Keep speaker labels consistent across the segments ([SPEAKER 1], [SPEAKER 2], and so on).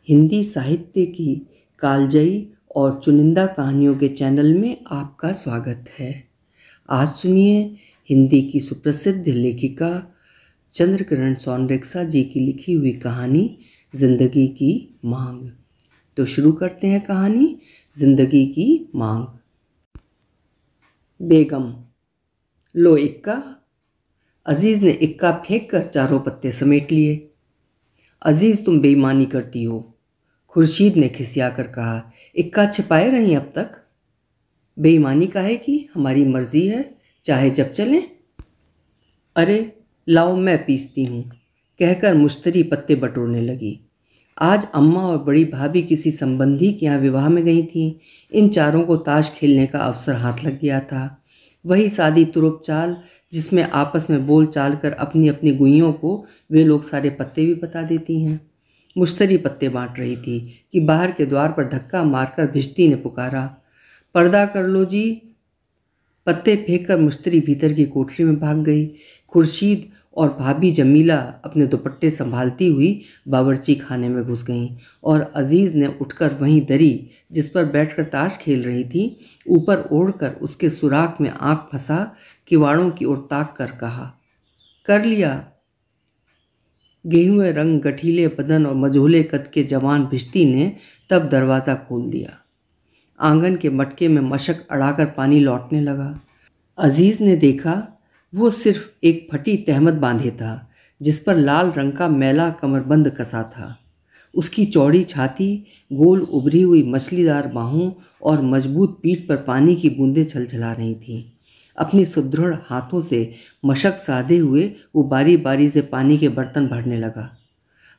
[SPEAKER 1] हिंदी साहित्य की कालजयी और चुनिंदा कहानियों के चैनल में आपका स्वागत है। आज सुनिए हिंदी की सुप्रसिद्ध लेखिका चंद्रकिरण सौंडेक्सा जी की लिखी हुई कहानी जिंदगी की मांग। तो शुरू करते हैं कहानी जिंदगी की मांग। बेगम, लो इक्का। अजीज ने इक्का फेंक कर चारों पत्ते समेट लिए। अजीज, तुम बेईमानी करती हो, खुर्शीद ने खिसिया कर कहा। इक्का छिपाए रही अब तक। बेईमानी काहे की, हमारी मर्जी है, चाहे जब चलें। अरे लाओ, मैं पीसती हूँ, कहकर मुश्तरी पत्ते बटोरने लगी। आज अम्मा और बड़ी भाभी किसी संबंधी के यहाँ विवाह में गई थीं। इन चारों को ताश खेलने का अवसर हाथ लग गया था। वही सादी तुरुप चाल जिसमें आपस में बोल चाल कर अपनी अपनी गुइयों को वे लोग सारे पत्ते भी बता देती हैं। मुश्तरी पत्ते बांट रही थी कि बाहर के द्वार पर धक्का मारकर भिश्ती ने पुकारा, पर्दा कर लो जी। पत्ते फेंककर मुश्तरी भीतर की कोठरी में भाग गई। खुर्शीद और भाभी जमीला अपने दुपट्टे संभालती हुई बावर्ची खाने में घुस गईं और अजीज़ ने उठकर वहीं दरी जिस पर बैठकर ताश खेल रही थी ऊपर ओढ़कर उसके सुराख में आंख फंसा किवाड़ों की ओर ताक कर कहा, कर लिया। गेहुए रंग, गठीले बदन और मझोले कद के जवान भिश्ती ने तब दरवाज़ा खोल दिया। आंगन के मटके में मशक अड़ाकर पानी लौटने लगा। अजीज़ ने देखा वो सिर्फ एक फटी तहमत बांधे था जिस पर लाल रंग का मैला कमरबंद कसा था। उसकी चौड़ी छाती, गोल उभरी हुई मछलीदार बाहों और मजबूत पीठ पर पानी की बूंदें छलछला रही थीं। अपनी सुदृढ़ हाथों से मशक साधे हुए वो बारी बारी से पानी के बर्तन भरने लगा।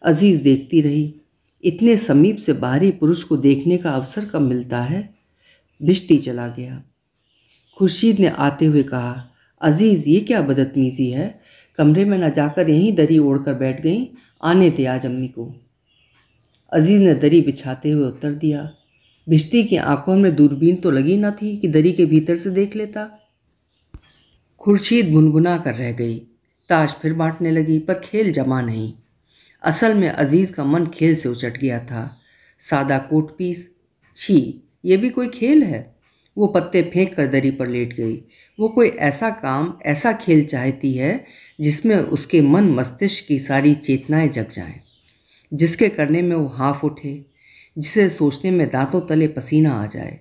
[SPEAKER 1] अजीज़ देखती रही। इतने समीप से बाहरी पुरुष को देखने का अवसर कब मिलता है। भिश्ती चला गया। खुर्शीद ने आते हुए कहा, अजीज़, ये क्या बदतमीज़ी है, कमरे में न जाकर यहीं दरी ओढ़कर बैठ गईं, आने दे आज अम्मी को। अजीज़ ने दरी बिछाते हुए उत्तर दिया। भिश्ती की आंखों में दूरबीन तो लगी न थी कि दरी के भीतर से देख लेता। खुर्शीद भुनभुना कर रह गई। ताश फिर बांटने लगी, पर खेल जमा नहीं। असल में अजीज़ का मन खेल से उचट गया था। सादा कोट पीस, छी, ये भी कोई खेल है। वो पत्ते फेंक कर दरी पर लेट गई। वो कोई ऐसा काम, ऐसा खेल चाहती है जिसमें उसके मन मस्तिष्क की सारी चेतनाएं जग जाएं, जिसके करने में वो हाँफ उठे, जिसे सोचने में दांतों तले पसीना आ जाए।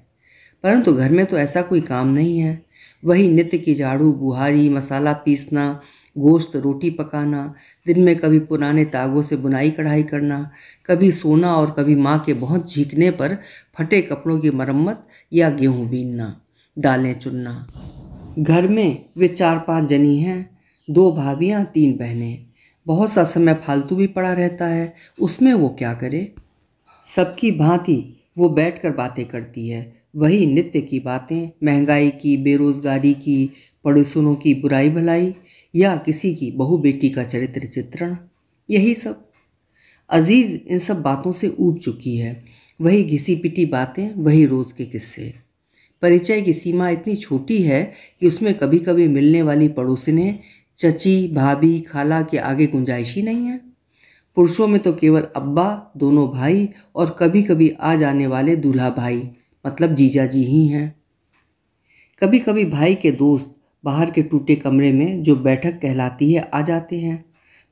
[SPEAKER 1] परंतु घर में तो ऐसा कोई काम नहीं है। वही नित्य की झाड़ू बुहारी, मसाला पीसना, गोश्त रोटी पकाना, दिन में कभी पुराने तागों से बुनाई कढ़ाई करना, कभी सोना और कभी माँ के बहुत झींकने पर फटे कपड़ों की मरम्मत या गेहूँ बीनना, दालें चुनना। घर में वे 4-5 जनी हैं, 2 भाभियाँ 3 बहनें। बहुत सा समय फालतू भी पड़ा रहता है, उसमें वो क्या करे। सबकी भांति वो बैठकर बातें करती है, वही नित्य की बातें, महंगाई की, बेरोजगारी की, पड़ोसियों की बुराई भलाई या किसी की बहू बेटी का चरित्र चित्रण, यही सब। अजीज़ इन सब बातों से ऊब चुकी है। वही घिसी पिटी बातें, वही रोज़ के किस्से। परिचय की सीमा इतनी छोटी है कि उसमें कभी कभी मिलने वाली पड़ोसिनें, चची, भाभी, खाला के आगे गुंजाइश ही नहीं है। पुरुषों में तो केवल अब्बा, दोनों भाई और कभी कभी आ जाने वाले दूल्हा भाई मतलब जीजा जी ही हैं। कभी कभी भाई के दोस्त बाहर के टूटे कमरे में जो बैठक कहलाती है आ जाते हैं,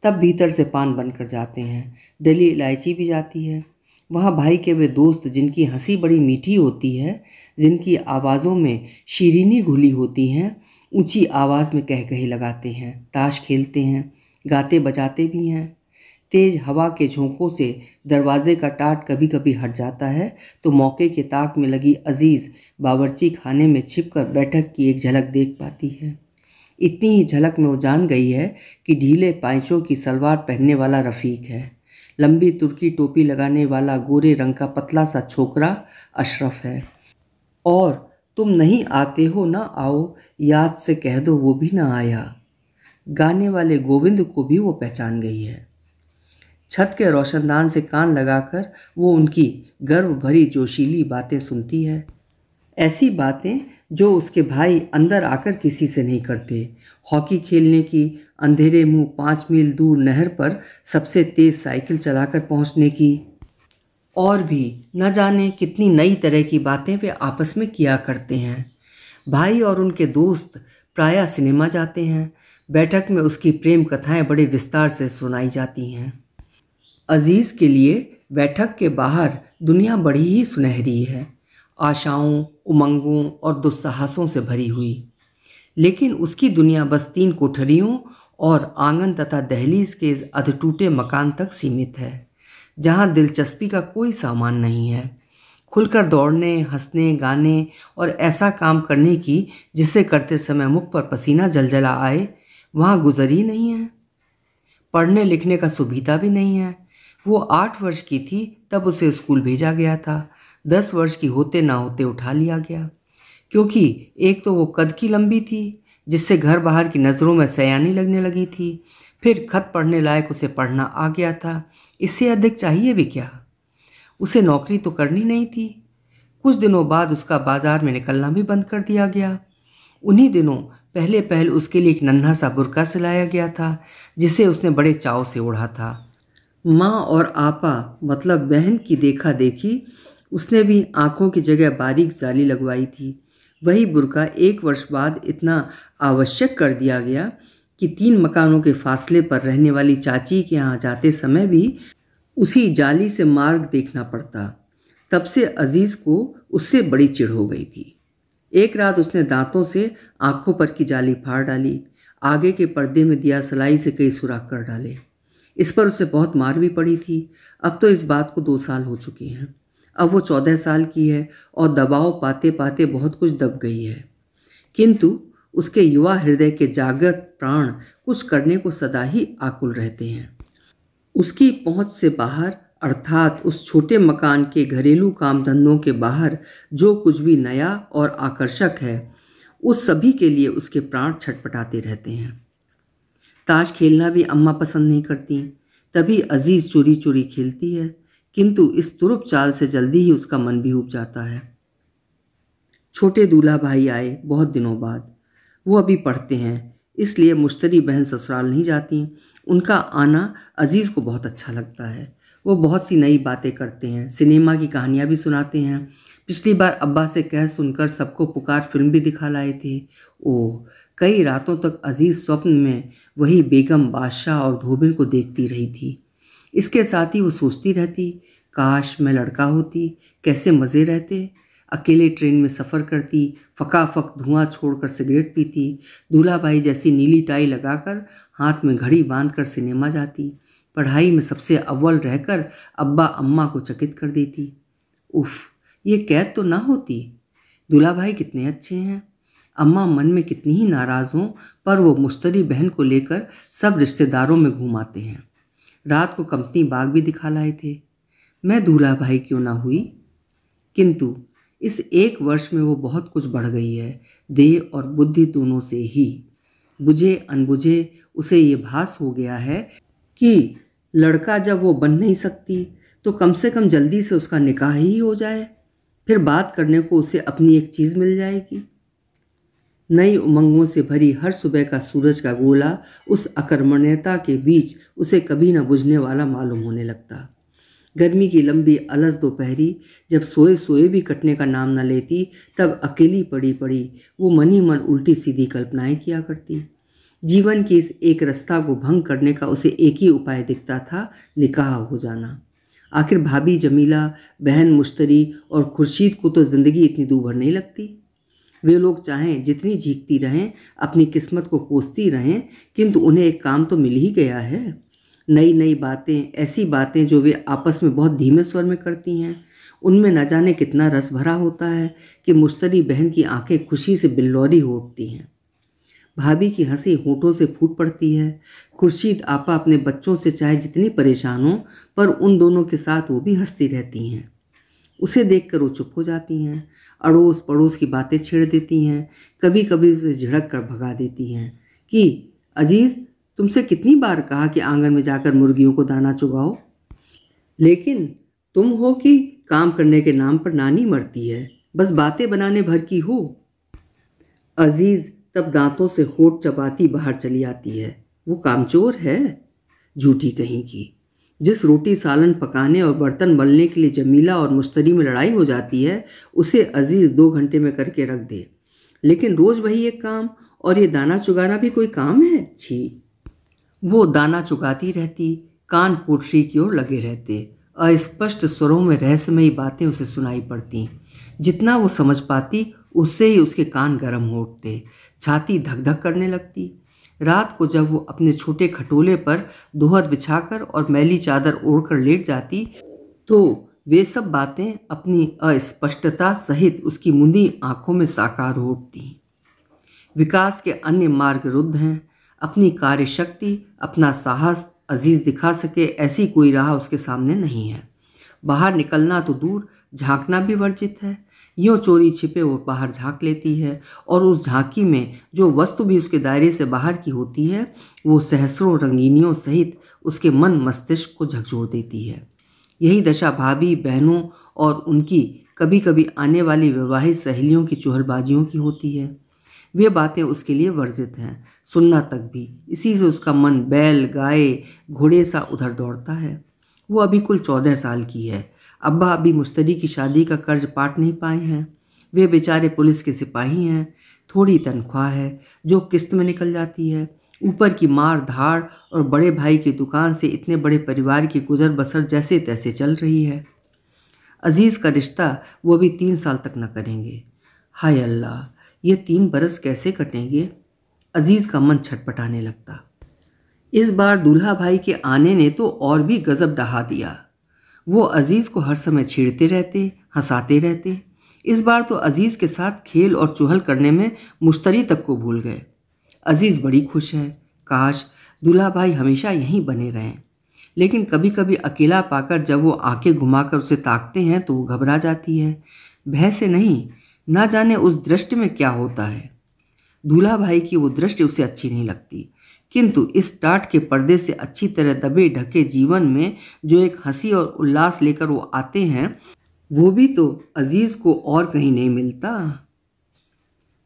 [SPEAKER 1] तब भीतर से पान बनकर जाते हैं, डली इलायची भी जाती है। वहाँ भाई के वे दोस्त जिनकी हंसी बड़ी मीठी होती है, जिनकी आवाज़ों में शीरीनी घुली होती हैं, ऊंची आवाज़ में कह कहे लगाते हैं, ताश खेलते हैं, गाते बजाते भी हैं। तेज हवा के झोंकों से दरवाजे का टाट कभी कभी हट जाता है तो मौके के ताक में लगी अजीज़ बावर्ची खाने में छिपकर बैठक की एक झलक देख पाती है। इतनी ही झलक में वो जान गई है कि ढीले पाइचों की सलवार पहनने वाला रफ़ीक है, लंबी तुर्की टोपी लगाने वाला गोरे रंग का पतला सा छोकरा अशरफ है, और तुम नहीं आते हो ना आओ, याद से कह दो वो भी ना आया, गाने वाले गोविंद को भी वो पहचान गई है। छत के रोशनदान से कान लगाकर वो उनकी गर्व भरी जोशीली बातें सुनती है, ऐसी बातें जो उसके भाई अंदर आकर किसी से नहीं करते। हॉकी खेलने की, अंधेरे मुंह 5 मील दूर नहर पर सबसे तेज साइकिल चलाकर पहुंचने की, और भी न जाने कितनी नई तरह की बातें वे आपस में किया करते हैं। भाई और उनके दोस्त प्रायः सिनेमा जाते हैं। बैठक में उसकी प्रेम कथाएं बड़े विस्तार से सुनाई जाती हैं। अजीज़ के लिए बैठक के बाहर दुनिया बड़ी ही सुनहरी है, आशाओं, उमंगों और दुस्साहसों से भरी हुई। लेकिन उसकी दुनिया बस 3 कोठरियों और आंगन तथा दहलीज के इस अधटूटे मकान तक सीमित है, जहाँ दिलचस्पी का कोई सामान नहीं है। खुलकर दौड़ने, हंसने, गाने और ऐसा काम करने की जिसे करते समय मुख पर पसीना जलजला आए, वहाँ गुजर ही नहीं है। पढ़ने लिखने का सुविधा भी नहीं है। वो 8 वर्ष की थी तब उसे स्कूल भेजा गया था। 10 वर्ष की होते ना होते उठा लिया गया, क्योंकि एक तो वो कद की लंबी थी, जिससे घर बाहर की नज़रों में सयानी लगने लगी थी। फिर खत पढ़ने लायक उसे पढ़ना आ गया था। इससे अधिक चाहिए भी क्या। उसे नौकरी तो करनी नहीं थी। कुछ दिनों बाद उसका बाजार में निकलना भी बंद कर दिया गया। उन्हीं दिनों पहल उसके लिए एक नन्हा सा बुर्का सिलाया गया था, जिसे उसने बड़े चाव से ओढ़ा था। माँ और आपा मतलब बहन की देखा देखी उसने भी आंखों की जगह बारीक जाली लगवाई थी। वही बुर्का 1 वर्ष बाद इतना आवश्यक कर दिया गया कि 3 मकानों के फासले पर रहने वाली चाची के यहाँ जाते समय भी उसी जाली से मार्ग देखना पड़ता। तब से अजीज़ को उससे बड़ी चिढ़ हो गई थी। एक रात उसने दांतों से आंखों पर की जाली फाड़ डाली, आगे के पर्दे में दिया सलाई से कई सुराख कर डाले। इस पर उसे बहुत मार भी पड़ी थी। अब तो इस बात को 2 साल हो चुके हैं। अब वो 14 साल की है और दबाव पाते पाते बहुत कुछ दब गई है। किंतु उसके युवा हृदय के जागृत प्राण कुछ करने को सदा ही आकुल रहते हैं। उसकी पहुंच से बाहर, अर्थात उस छोटे मकान के घरेलू काम धंधों के बाहर जो कुछ भी नया और आकर्षक है, उस सभी के लिए उसके प्राण छटपटाते रहते हैं। ताश खेलना भी अम्मा पसंद नहीं करती, तभी अजीज़ चोरी चोरी खेलती है, किंतु इस तुरुप चाल से जल्दी ही उसका मन भी उब जाता है। छोटे दूल्हा भाई आए बहुत दिनों बाद। वो अभी पढ़ते हैं, इसलिए मुश्तरी बहन ससुराल नहीं जाती। उनका आना अजीज़ को बहुत अच्छा लगता है। वो बहुत सी नई बातें करते हैं, सिनेमा की कहानियाँ भी सुनाते हैं। पिछली बार अब्बा से कह सुनकर सबको पुकार फिल्म भी दिखा लाए थे। ओह, कई रातों तक अजीज़ स्वप्न में वही बेगम, बादशाह और धोबिन को देखती रही थी। इसके साथ ही वो सोचती रहती, काश मैं लड़का होती, कैसे मज़े रहते। अकेले ट्रेन में सफ़र करती, फकाफक धुआं छोड़कर सिगरेट पीती, दूल्हा भाई जैसी नीली टाई लगाकर हाथ में घड़ी बांधकर सिनेमा जाती, पढ़ाई में सबसे अव्वल रहकर अब्बा अम्मा को चकित कर देती। उफ, ये कैद तो ना होती। दूल्हा भाई कितने अच्छे हैं। अम्मा मन में कितनी ही नाराज़ हों, पर वो मुश्तरी बहन को लेकर सब रिश्तेदारों में घूम आते हैं। रात को कंपनी बाग भी दिखा लाए थे। मैं दूल्हा भाई क्यों ना हुई। किंतु इस 1 वर्ष में वो बहुत कुछ बढ़ गई है, देह और बुद्धि दोनों से ही। बुझे अनबुझे उसे ये भास हो गया है कि लड़का जब वो बन नहीं सकती तो कम से कम जल्दी से उसका निकाह ही हो जाए, फिर बात करने को उसे अपनी एक चीज़ मिल जाएगी। नई उमंगों से भरी हर सुबह का सूरज का गोला उस अकर्मण्यता के बीच उसे कभी न बुझने वाला मालूम होने लगता। गर्मी की लंबी अलस दोपहरी जब सोए सोए भी कटने का नाम न लेती, तब अकेली पड़ी पड़ी वो मन ही मन उल्टी सीधी कल्पनाएं किया करती। जीवन की इस एक रास्ता को भंग करने का उसे एक ही उपाय दिखता था, निकाह हो जाना। आखिर भाभी जमीला, बहन मुश्तरी और खुर्शीद को तो ज़िंदगी इतनी दूभर नहीं लगती। वे लोग चाहें जितनी झीकती रहें, अपनी किस्मत को कोसती रहें, किंतु उन्हें एक काम तो मिल ही गया है। नई नई बातें, ऐसी बातें जो वे आपस में बहुत धीमे स्वर में करती हैं, उनमें न जाने कितना रस भरा होता है कि मुश्तरी बहन की आंखें खुशी से बिल्लौरी हो उठती हैं। भाभी की हंसी होठों से फूट पड़ती है। खुर्शीद आपा अपने बच्चों से चाहे जितनी परेशान हो, पर उन दोनों के साथ वो भी हंसती रहती हैं। उसे देखकर वो चुप हो जाती हैं, अड़ोस पड़ोस की बातें छेड़ देती हैं, कभी कभी उसे झिड़क कर भगा देती हैं कि अजीज़, तुमसे कितनी बार कहा कि आंगन में जाकर मुर्गियों को दाना चुगाओ, लेकिन तुम हो कि काम करने के नाम पर नानी मरती है, बस बातें बनाने भर की हो। अजीज़ तब दांतों से होठ चबाती बाहर चली आती है। वो कामचोर है, झूठी कहीं की। जिस रोटी सालन पकाने और बर्तन मलने के लिए जमीला और मुश्तरी में लड़ाई हो जाती है, उसे अजीज़ 2 घंटे में करके रख दे। लेकिन रोज़ वही एक काम, और ये दाना चुगाना भी कोई काम है? छी! वो दाना चुगाती रहती, कान कोठरी की ओर लगे रहते। अस्पष्ट स्वरों में रहस्यमयी बातें उसे सुनाई पड़ती। जितना वो समझ पाती, उससे ही उसके कान गर्म हो उठते, छाती धक धक करने लगती। रात को जब वो अपने छोटे खटोले पर दोहर बिछाकर और मैली चादर ओढ़कर लेट जाती, तो वे सब बातें अपनी अस्पष्टता सहित उसकी मुंदी आंखों में साकार हो उठती। विकास के अन्य मार्ग रुद्ध हैं। अपनी कार्यशक्ति, अपना साहस अजीज दिखा सके ऐसी कोई राह उसके सामने नहीं है। बाहर निकलना तो दूर, झांकना भी वर्जित है। यूँ चोरी छिपे वो बाहर झांक लेती है, और उस झांकी में जो वस्तु भी उसके दायरे से बाहर की होती है, वो सहस्रों रंगीनियों सहित उसके मन मस्तिष्क को झकझोर देती है। यही दशा भाभी, बहनों और उनकी कभी कभी आने वाली विवाहित सहेलियों की चुहलबाजियों की होती है। वे बातें उसके लिए वर्जित हैं, सुनना तक भी। इसी से उसका मन बैल, गाय, घोड़े सा उधर दौड़ता है। वो अभी कुल 14 साल की है। अब्बा अभी मुश्तरी की शादी का कर्ज पाट नहीं पाए हैं। वे बेचारे पुलिस के सिपाही हैं। थोड़ी तनख्वाह है जो किस्त में निकल जाती है। ऊपर की मार धाड़ और बड़े भाई की दुकान से इतने बड़े परिवार की गुजर बसर जैसे तैसे चल रही है। अजीज़ का रिश्ता वो अभी 3 साल तक न करेंगे। हाय अल्लाह, ये 3 बरस कैसे कटेंगे? अजीज़ का मन छटपटाने लगता। इस बार दूल्हा भाई के आने ने तो और भी गजब ढहा दिया। वो अजीज़ को हर समय छेड़ते रहते, हंसाते रहते। इस बार तो अजीज़ के साथ खेल और चुहल करने में मुश्तरी तक को भूल गए। अजीज़ बड़ी खुश है। काश दूल्हा भाई हमेशा यहीं बने रहें। लेकिन कभी कभी अकेला पाकर जब वो आंखें घुमाकर उसे ताकते हैं तो वो घबरा जाती है। भय से नहीं, ना जाने उस दृष्टि में क्या होता है। दूल्हा भाई की वो दृष्टि उसे अच्छी नहीं लगती, किंतु इस टाट के पर्दे से अच्छी तरह दबे ढके जीवन में जो एक हंसी और उल्लास लेकर वो आते हैं, वो भी तो अजीज़ को और कहीं नहीं मिलता।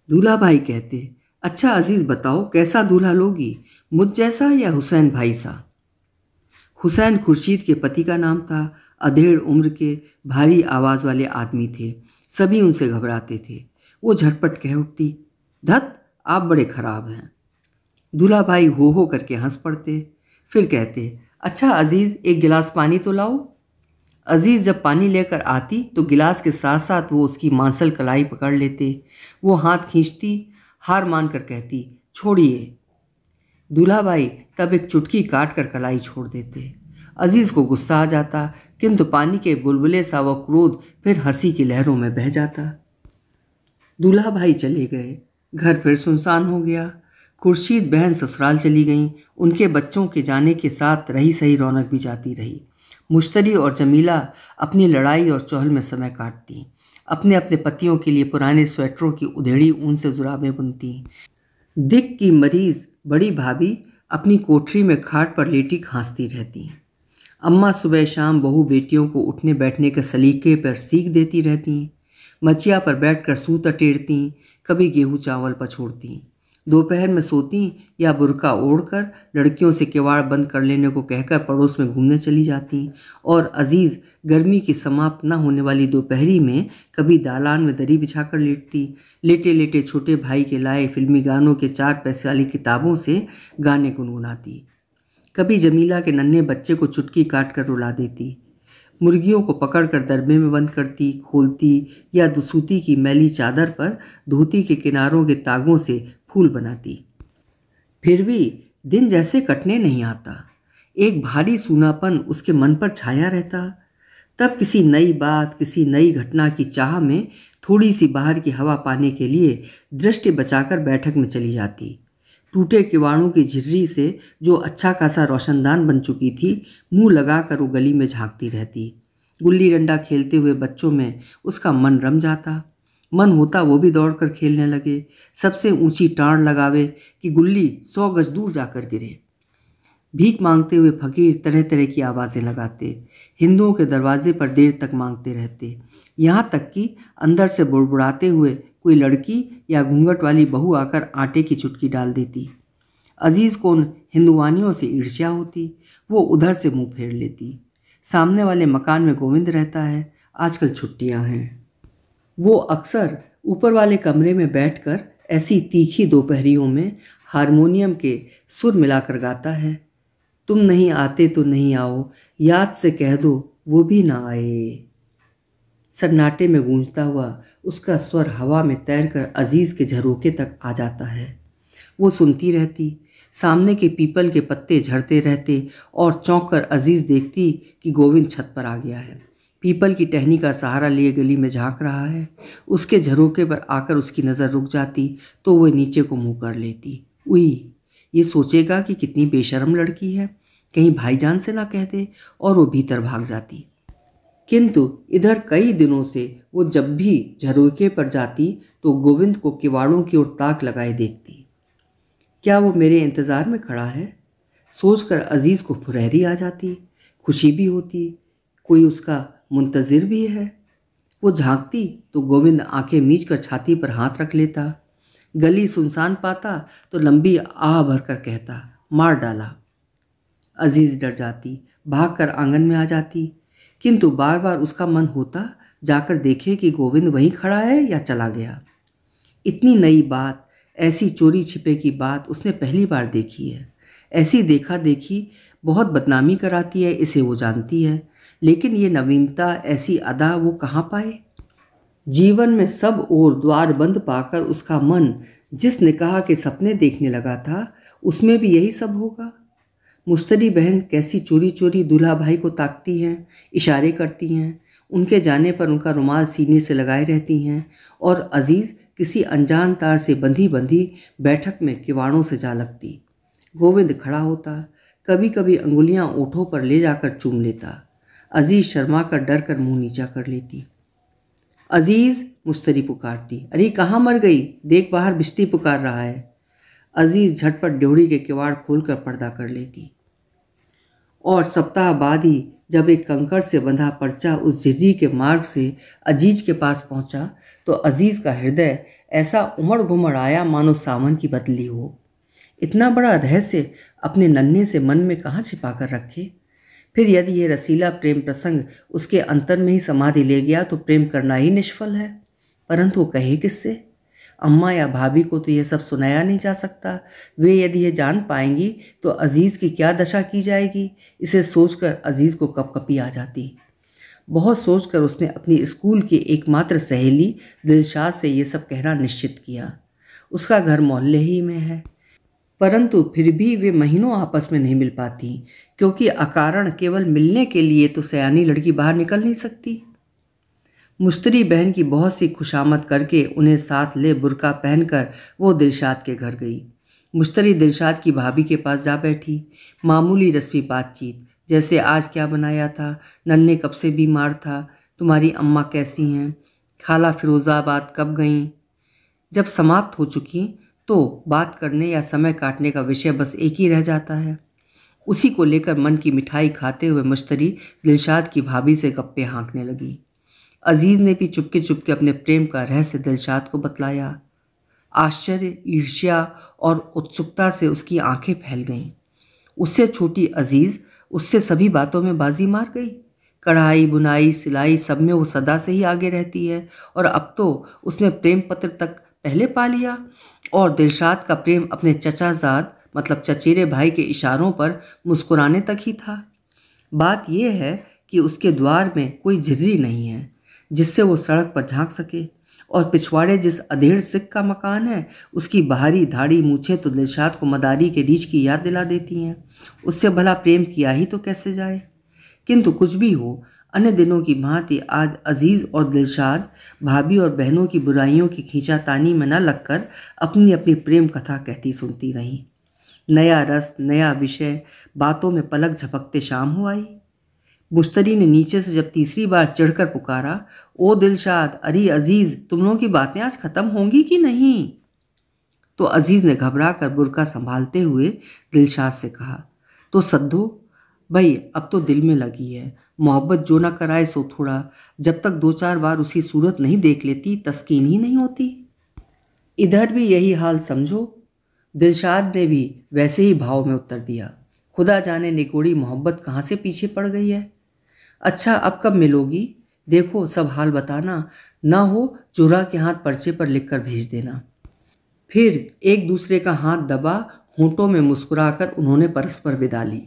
[SPEAKER 1] दूल्हा भाई कहते, अच्छा अजीज़ बताओ, कैसा दूल्हा लोगी, मुझ जैसा या हुसैन भाई सा? हुसैन खुर्शीद के पति का नाम था। अधेड़ उम्र के, भारी आवाज़ वाले आदमी थे। सभी उनसे घबराते थे। वो झटपट कह उठती, धत, आप बड़े खराब हैं। दूल्हा भाई हो करके हंस पड़ते। फिर कहते, अच्छा अजीज़, एक गिलास पानी तो लाओ। अजीज़ जब पानी लेकर आती तो गिलास के साथ साथ वो उसकी मांसल कलाई पकड़ लेते। वो हाथ खींचती, हार मान कर कहती, छोड़िए। दूल्हा भाई तब एक चुटकी काट कर कलाई छोड़ देते। अजीज़ को गुस्सा आ जाता, किंतु पानी के बुलबुले सा वह क्रोध फिर हंसी की लहरों में बह जाता। दूल्हा भाई चले गए। घर फिर सुनसान हो गया। खुर्शीद बहन ससुराल चली गईं। उनके बच्चों के जाने के साथ रही सही रौनक भी जाती रही। मुश्तरी और जमीला अपनी लड़ाई और चौहल में समय काटती। अपने अपने पतियों के लिए पुराने स्वेटरों की उधेड़ी ऊन से जुराबें बुनती। दिक की मरीज बड़ी भाभी अपनी कोठरी में खाट पर लेटी खांसती रहती। अम्मा सुबह शाम बहू बेटियों को उठने बैठने के सलीके पर सीख देती रहती। मचिया पर बैठकर सूत अटेरती, कभी गेहूँ चावल पछोड़ती। दोपहर में सोती या बुर्का ओढ़कर लड़कियों से किवाड़ बंद कर लेने को कहकर पड़ोस में घूमने चली जाती। और अजीज़ गर्मी की समाप्त न होने वाली दोपहरी में कभी दालान में दरी बिछाकर लेटती। लेटे लेटे छोटे भाई के लाए फिल्मी गानों के 4 पैसे वाली किताबों से गाने गुनगुनाती। कभी जमीला के नन्हे बच्चे को चुटकी काट कर रुला देती। मुर्गियों को पकड़कर दरबे में बंद करती, खोलती या दुसूती की मैली चादर पर धोती के किनारों के तागों से फूल बनाती। फिर भी दिन जैसे कटने नहीं आता। एक भारी सूनापन उसके मन पर छाया रहता। तब किसी नई बात, किसी नई घटना की चाह में थोड़ी सी बाहर की हवा पाने के लिए दृष्टि बचाकर बैठक में चली जाती। टूटे किवाड़ों की झिर्री से जो अच्छा खासा रोशनदान बन चुकी थी, मुंह लगाकर वो गली में झांकती रहती। गुल्ली डंडा खेलते हुए बच्चों में उसका मन रम जाता। मन होता वो भी दौड़कर खेलने लगे, सबसे ऊंची टाँड़ लगावे कि गुल्ली 100 गज दूर जाकर गिरे। भीख मांगते हुए फकीर तरह तरह की आवाज़ें लगाते। हिंदुओं के दरवाजे पर देर तक मांगते रहते, यहाँ तक कि अंदर से बुड़बुड़ाते हुए कोई लड़की या घूंघट वाली बहू आकर आटे की चुटकी डाल देती। अजीज़ को उन हिंदुवानियों से ईर्ष्या होती, वो उधर से मुंह फेर लेती। सामने वाले मकान में गोविंद रहता है, आजकल छुट्टियां हैं। वो अक्सर ऊपर वाले कमरे में बैठकर ऐसी तीखी दोपहरियों में हारमोनियम के सुर मिलाकर गाता है। तुम नहीं आते तो नहीं आओ, याद से कह दो वो भी ना आए। सन्नाटे में गूंजता हुआ उसका स्वर हवा में तैरकर अजीज़ के झरोखे तक आ जाता है। वो सुनती रहती, सामने के पीपल के पत्ते झड़ते रहते और चौंक कर अजीज़ देखती कि गोविंद छत पर आ गया है। पीपल की टहनी का सहारा लिए गली में झांक रहा है। उसके झरोखे पर आकर उसकी नज़र रुक जाती तो वह नीचे को मुंह कर लेती। उई, ये सोचेगा कि कितनी बेशर्म लड़की है, कहीं भाईजान से ना कह दे, और वो भीतर भाग जाती। किंतु इधर कई दिनों से वो जब भी झरोखे पर जाती तो गोविंद को किवाड़ों की ओर ताक लगाए देखती। क्या वो मेरे इंतज़ार में खड़ा है? सोचकर अजीज़ को फुरहरी आ जाती, खुशी भी होती, कोई उसका मुंतज़िर भी है। वो झांकती तो गोविंद आंखें मीच कर छाती पर हाथ रख लेता। गली सुनसान पाता तो लंबी आह भरकर कहता, मार डाला। अजीज़ डर जाती, भागकर आंगन में आ जाती, किंतु बार बार उसका मन होता जाकर देखे कि गोविंद वहीं खड़ा है या चला गया। इतनी नई बात, ऐसी चोरी छिपे की बात उसने पहली बार देखी है। ऐसी देखा देखी बहुत बदनामी कराती है, इसे वो जानती है, लेकिन ये नवीनता, ऐसी अदा वो कहाँ पाए। जीवन में सब ओर द्वार बंद पाकर उसका मन जिस निकाह के सपने देखने लगा था, उसमें भी यही सब होगा। मुश्तरी बहन कैसी चोरी चोरी दूल्हा भाई को ताकती हैं, इशारे करती हैं, उनके जाने पर उनका रुमाल सीने से लगाए रहती हैं, और अजीज़ किसी अनजान तार से बंधी बंधी बैठक में किवाड़ों से जा लगती। गोविंद खड़ा होता, कभी कभी अंगुलियां ओठों पर ले जाकर चूम लेता। अजीज़ शर्मा कर डर कर मुँह नीचा कर लेती। अजीज़, मुश्तरी पुकारती, अरे कहाँ मर गई, देख बाहर बिश्ती पुकार रहा है। अजीज़ झटपट ड्योढ़ी के किवाड़ खोलकर पर्दा कर लेती। और सप्ताह बाद ही जब एक कंकड़ से बंधा पर्चा उस झिर्री के मार्ग से अजीज़ के पास पहुंचा तो अजीज़ का हृदय ऐसा उमड़ घुमड़ आया मानो सावन की बदली हो। इतना बड़ा रहस्य अपने नन्हे से मन में कहाँ छिपा कर रखे। फिर यदि ये रसीला प्रेम प्रसंग उसके अंतर में ही समाधि ले गया तो प्रेम करना ही निष्फल है। परंतु वो कहे किससे? अम्मा या भाभी को तो ये सब सुनाया नहीं जा सकता। वे यदि ये जान पाएंगी तो अजीज़ की क्या दशा की जाएगी। इसे सोचकर अजीज़ को कपकपी आ जाती। बहुत सोचकर उसने अपनी स्कूल की एकमात्र सहेली दिलशाद से ये सब कहना निश्चित किया। उसका घर मोहल्ले ही में है, परंतु फिर भी वे महीनों आपस में नहीं मिल पाती, क्योंकि अकारण केवल मिलने के लिए तो सयानी लड़की बाहर निकल नहीं सकती। मुश्तरी बहन की बहुत सी खुशामद करके उन्हें साथ ले बुर्का पहनकर वो दिलशाद के घर गई। मुश्तरी दिलशाद की भाभी के पास जा बैठी। मामूली रस्मी बातचीत, जैसे आज क्या बनाया था, नन्हे कब से बीमार था, तुम्हारी अम्मा कैसी हैं, खाला फिरोज़ाबाद कब गईं। जब समाप्त हो चुकी तो बात करने या समय काटने का विषय बस एक ही रह जाता है। उसी को लेकर मन की मिठाई खाते हुए मुश्तरी दिलशाद की भाभी से गप्पे हाँकने लगी। अजीज़ ने भी चुपके चुपके अपने प्रेम का रहस्य दिलशाद को बतलाया। आश्चर्य, ईर्ष्या और उत्सुकता से उसकी आंखें फैल गईं। उससे छोटी अजीज़ उससे सभी बातों में बाजी मार गई। कढ़ाई, बुनाई, सिलाई सब में वो सदा से ही आगे रहती है, और अब तो उसने प्रेम पत्र तक पहले पा लिया, और दिलशाद का प्रेम अपने चचाजाद मतलब चचेरे भाई के इशारों पर मुस्कुराने तक ही था। बात यह है कि उसके द्वार में कोई झिर्री नहीं है जिससे वो सड़क पर झांक सके, और पिछवाड़े जिस अधेड़ सिख का मकान है उसकी बाहरी धाड़ी मूछें तो दिलशाद को मदारी के रीछ की याद दिला देती हैं। उससे भला प्रेम किया ही तो कैसे जाए। किंतु कुछ भी हो, अन्य दिनों की भांति आज अजीज़ और दिलशाद भाभी और बहनों की बुराइयों की खींचातानी में न लगकर अपनी अपनी प्रेम कथा कहती सुनती रहीं। नया रस, नया विषय, बातों में पलक झपकते शाम हो आई। मुश्तरी ने नीचे से जब तीसरी बार चढ़कर पुकारा, ओ दिलशाद, अरे अजीज़, तुम लोगों की बातें आज ख़त्म होंगी कि नहीं? तो अजीज़ ने घबरा कर बुर्का संभालते हुए दिलशाद से कहा, तो सद्दो भाई, अब तो दिल में लगी है, मोहब्बत जो ना कराए सो थोड़ा, जब तक 2-4 बार उसकी सूरत नहीं देख लेती तस्कीन ही नहीं होती। इधर भी यही हाल समझो। दिलशाद ने भी वैसे ही भाव में उत्तर दिया, खुदा जाने निगोड़ी मोहब्बत कहाँ से पीछे पड़ गई है। अच्छा, अब कब मिलोगी? देखो सब हाल बताना, ना हो जोरा के हाथ पर्चे पर लिखकर भेज देना। फिर एक दूसरे का हाथ दबा होंठों में मुस्कुराकर उन्होंने परस्पर विदा ली।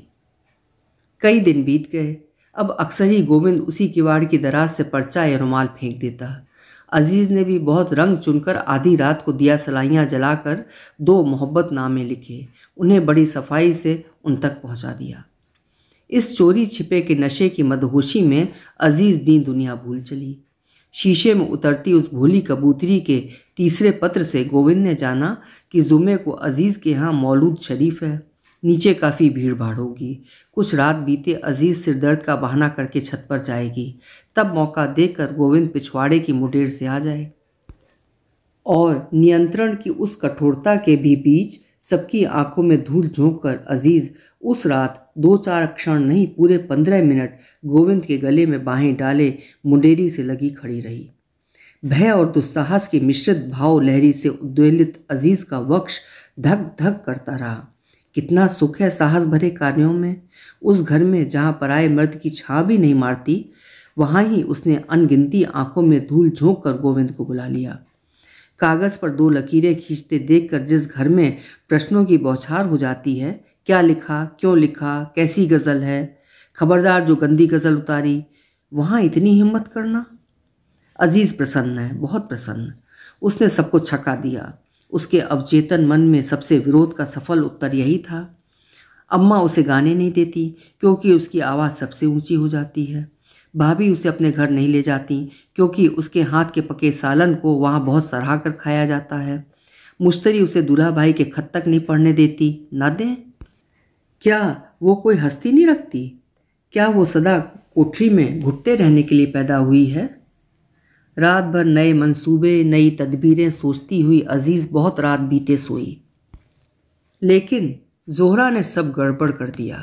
[SPEAKER 1] कई दिन बीत गए। अब अक्सर ही गोविंद उसी किवाड़ की दराज से पर्चा या रुमाल फेंक देता। अजीज ने भी बहुत रंग चुनकर आधी रात को दिया सलाइयाँ जलाकर 2 मोहब्बत नामे लिखे, उन्हें बड़ी सफाई से उन तक पहुँचा दिया। इस चोरी छिपे के नशे की मदहोशी में अजीज दीन दुनिया भूल चली। शीशे में उतरती उस भोली कबूतरी के तीसरे पत्र से गोविंद ने जाना कि जुमे को अजीज के यहाँ मौलूद शरीफ है, नीचे काफ़ी भीड़ भाड़ होगी। कुछ रात बीते अजीज सिरदर्द का बहाना करके छत पर जाएगी, तब मौका देखकर गोविंद पिछवाड़े की मुडेर से आ जाए। और नियंत्रण की उस कठोरता के भी बीच सबकी आंखों में धूल झोंक कर अजीज उस रात 2-4 क्षण नहीं, पूरे 15 मिनट गोविंद के गले में बाहें डाले मुंडेरी से लगी खड़ी रही। भय और दुस्साहस की मिश्रित भाव लहरी से उद्वेलित अजीज का वक्ष धक धक करता रहा। कितना सुख है साहस भरे कार्यों में। उस घर में जहाँ पराये मर्द की छाँ भी नहीं मारती, वहाँ ही उसने अनगिनती आंखों में धूल झोंक कर गोविंद को बुला लिया। कागज़ पर 2 लकीरें खींचते देखकर जिस घर में प्रश्नों की बौछार हो जाती है, क्या लिखा, क्यों लिखा, कैसी गज़ल है, खबरदार जो गंदी गज़ल उतारी, वहाँ इतनी हिम्मत करना। अजीज़ प्रसन्न है, बहुत प्रसन्न। उसने सबको छका दिया। उसके अवचेतन मन में सबसे विरोध का सफल उत्तर यही था। अम्मा उसे गाने नहीं देती क्योंकि उसकी आवाज़ सबसे ऊंची हो जाती है। भाभी उसे अपने घर नहीं ले जाती क्योंकि उसके हाथ के पके सालन को वहाँ बहुत सराह कर खाया जाता है। मुश्तरी उसे दूल्हा भाई के खत तक नहीं पढ़ने देती। ना दें? क्या वो कोई हस्ती नहीं रखती? क्या वो सदा कोठरी में घुटते रहने के लिए पैदा हुई है? रात भर नए मंसूबे, नई तदबीरें सोचती हुई अजीज़ बहुत रात बीते सोई, लेकिन जोहरा ने सब गड़बड़ कर दिया।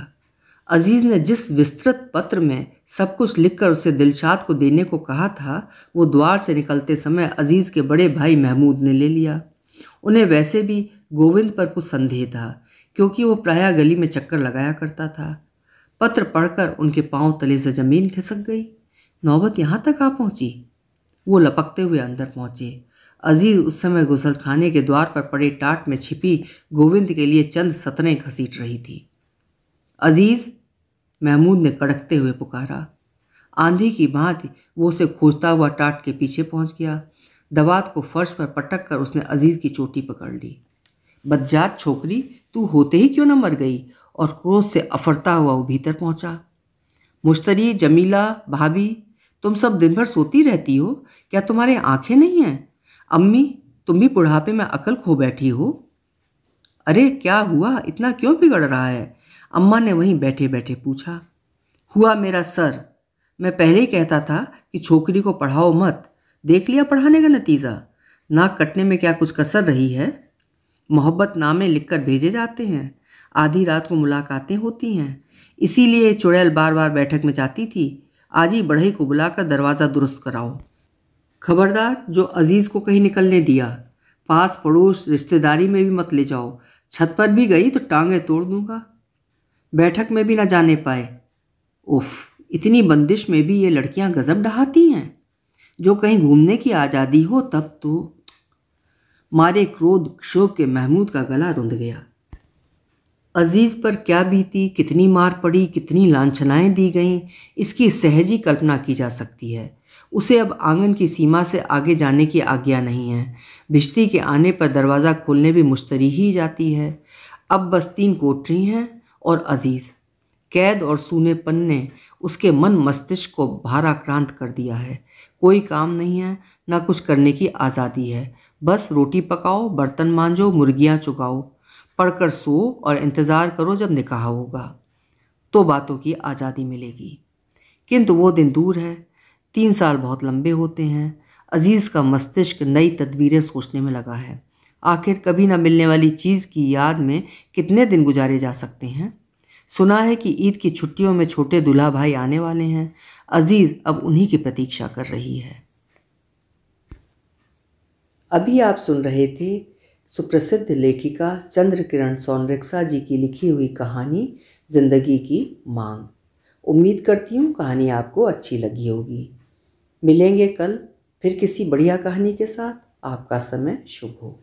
[SPEAKER 1] अजीज़ ने जिस विस्तृत पत्र में सब कुछ लिखकर उसे दिलशाद को देने को कहा था, वो द्वार से निकलते समय अजीज़ के बड़े भाई महमूद ने ले लिया। उन्हें वैसे भी गोविंद पर कुछ संदेह था क्योंकि वो प्रायः गली में चक्कर लगाया करता था। पत्र पढ़कर उनके पांव तले से जमीन खिसक गई। नौबत यहाँ तक आ पहुँची। वो लपकते हुए अंदर पहुँचे। अजीज़ उस समय गुसलखाने के द्वार पर पड़े टाट में छिपी गोविंद के लिए चंद सतरें घसीट रही थी। अजीज़, महमूद ने कड़कते हुए पुकारा। आंधी की भांति वो उसे खोजता हुआ टाट के पीछे पहुंच गया। दवात को फर्श पर पटक कर उसने अजीज़ की चोटी पकड़ ली। बदजात छोकरी, तू होते ही क्यों न मर गई? और क्रोध से अफरता हुआ वो भीतर पहुंचा। मुश्तरी, जमीला, भाभी, तुम सब दिन भर सोती रहती हो, क्या तुम्हारे आंखें नहीं हैं? अम्मी, तुम भी बुढ़ापे में अकल खो बैठी हो। अरे क्या हुआ, इतना क्यों बिगड़ रहा है? अम्मा ने वहीं बैठे बैठे पूछा। हुआ मेरा सर, मैं पहले ही कहता था कि छोकरी को पढ़ाओ मत। देख लिया पढ़ाने का नतीजा। नाक कटने में क्या कुछ कसर रही है? मोहब्बत नामे लिखकर भेजे जाते हैं, आधी रात को मुलाकातें होती हैं। इसीलिए चुड़ैल बार बार बैठक में जाती थी। आज ही बढ़ई को बुलाकर दरवाज़ा दुरुस्त कराओ। खबरदार जो अजीज़ को कहीं निकलने दिया, पास पड़ोस रिश्तेदारी में भी मत ले जाओ। छत पर भी गई तो टांगें तोड़ दूंगा। बैठक में भी ना जाने पाए। उफ, इतनी बंदिश में भी ये लड़कियां गजब ढहाती हैं। जो कहीं घूमने की आज़ादी हो तब तो। मारे क्रोध क्षोभ के महमूद का गला रुंध गया। अजीज़ पर क्या बीती, कितनी मार पड़ी, कितनी लांछनाएं दी गईं, इसकी सहजी कल्पना की जा सकती है। उसे अब आंगन की सीमा से आगे जाने की आज्ञा नहीं है। भिश्ती के आने पर दरवाज़ा खोलने भी मुश्तरी ही जाती है। अब बस 3 कोठरी हैं और अजीज़। कैद और सूनेपन ने उसके मन मस्तिष्क को भाराक्रांत कर दिया है। कोई काम नहीं है, ना कुछ करने की आज़ादी है। बस रोटी पकाओ, बर्तन मांजो, मुर्गियाँ चुगाओ, पढ़कर सो और इंतज़ार करो जब निकाह होगा तो बातों की आज़ादी मिलेगी। किंतु वो दिन दूर है। 3 साल बहुत लंबे होते हैं। अजीज़ का मस्तिष्क नई तदबीरें सोचने में लगा है। आखिर कभी न मिलने वाली चीज़ की याद में कितने दिन गुजारे जा सकते हैं? सुना है कि ईद की छुट्टियों में छोटे दूल्हा भाई आने वाले हैं। अजीज़ अब उन्हीं की प्रतीक्षा कर रही है। अभी आप सुन रहे थे सुप्रसिद्ध लेखिका चंद्र किरण सोनरिक्सा जी की लिखी हुई कहानी जिंदगी की मांग। उम्मीद करती हूँ कहानी आपको अच्छी लगी होगी। मिलेंगे कल फिर किसी बढ़िया कहानी के साथ। आपका समय शुभ हो।